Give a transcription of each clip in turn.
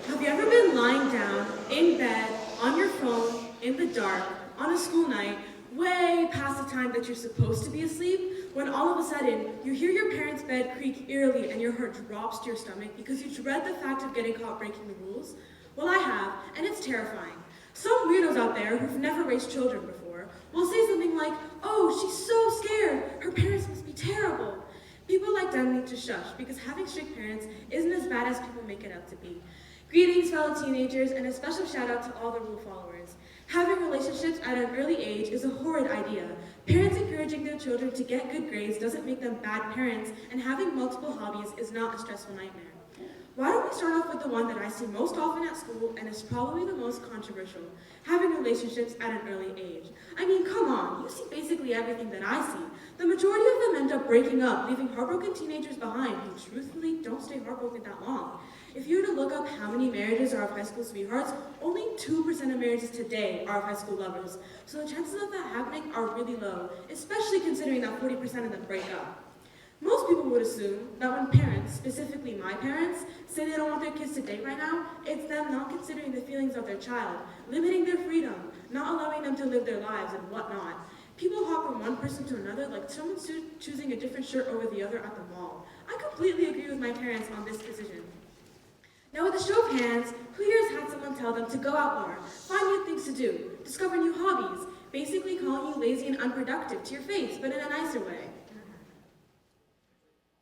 Have you ever been lying down, in bed, on your phone, in the dark, on a school night, way past the time that you're supposed to be asleep, when all of a sudden you hear your parents' bed creak eerily and your heart drops to your stomach because you dread the fact of getting caught breaking the rules? Well, I have, and it's terrifying. Some weirdos out there who've never raised children before will say something like, "Oh, she's so scared, her parents must be terrible." People like them need to shush because having strict parents isn't as bad as people make it out to be. Greetings, fellow teenagers, and a special shout out to all the rule followers. Having relationships at an early age is a horrid idea. Parents encouraging their children to get good grades doesn't make them bad parents, and having multiple hobbies is not a stressful nightmare. Why don't we start off with the one that I see most often at school and is probably the most controversial, having relationships at an early age. I mean, come on, you see basically everything that I see. The majority of them end up breaking up, leaving heartbroken teenagers behind who truthfully don't stay heartbroken that long. If you were to look up how many marriages are of high school sweethearts, only 2% of marriages today are of high school lovers. So the chances of that happening are really low, especially considering that 40% of them break up. Most people would assume that when parents, specifically my parents, say they don't want their kids to date right now, it's them not considering the feelings of their child, limiting their freedom, not allowing them to live their lives and whatnot. People hop from one person to another like someone choosing a different shirt over the other at the mall. I completely agree with my parents on this decision. Now with a show of hands, who here has had someone tell them to go out more, find new things to do, discover new hobbies, basically calling you lazy and unproductive to your face, but in a nicer way?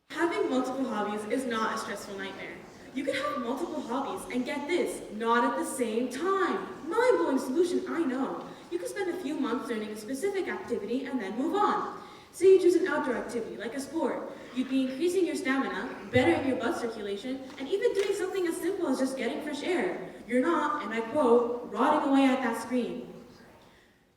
Having multiple hobbies is not a stressful nightmare. You can have multiple hobbies and get this, not at the same time. Mind-blowing solution, I know. You can spend a few months learning a specific activity and then move on. Say you choose an outdoor activity, like a sport. You'd be increasing your stamina, bettering your blood circulation, and even doing something as simple as just getting fresh air. You're not, and I quote, rotting away at that screen.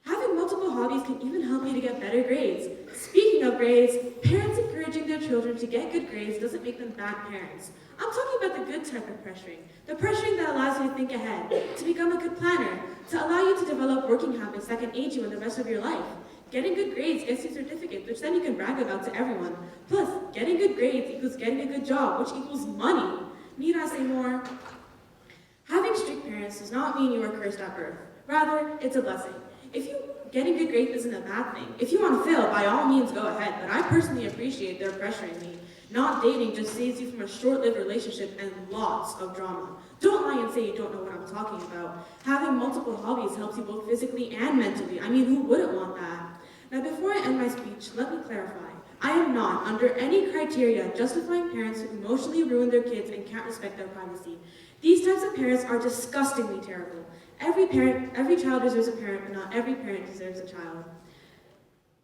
Having multiple hobbies can even help you to get better grades. Speaking of grades, parents encouraging their children to get good grades doesn't make them bad parents. I'm talking about the good type of pressuring. The pressuring that allows you to think ahead, to become a good planner, to allow you to develop working habits that can aid you in the rest of your life. Getting good grades gets you a certificate, which then you can brag about to everyone. Plus, getting good grades equals getting a good job, which equals money. Need I say more? Having strict parents does not mean you are cursed at birth. Rather, it's a blessing. Getting good grades isn't a bad thing. If you want to fail, by all means go ahead, but I personally appreciate their pressuring me. Not dating just saves you from a short-lived relationship and lots of drama. Don't lie and say you don't know what I'm talking about. Having multiple hobbies helps you both physically and mentally. I mean, who wouldn't want that? Now, before I end my speech, let me clarify. I am not, under any criteria, justifying parents who emotionally ruin their kids and can't respect their privacy. These types of parents are disgustingly terrible. Every child deserves a parent, but not every parent deserves a child.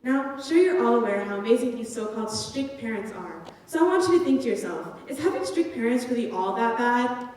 Now, sure you're all aware how amazing these so-called strict parents are. So I want you to think to yourself, is having strict parents really all that bad?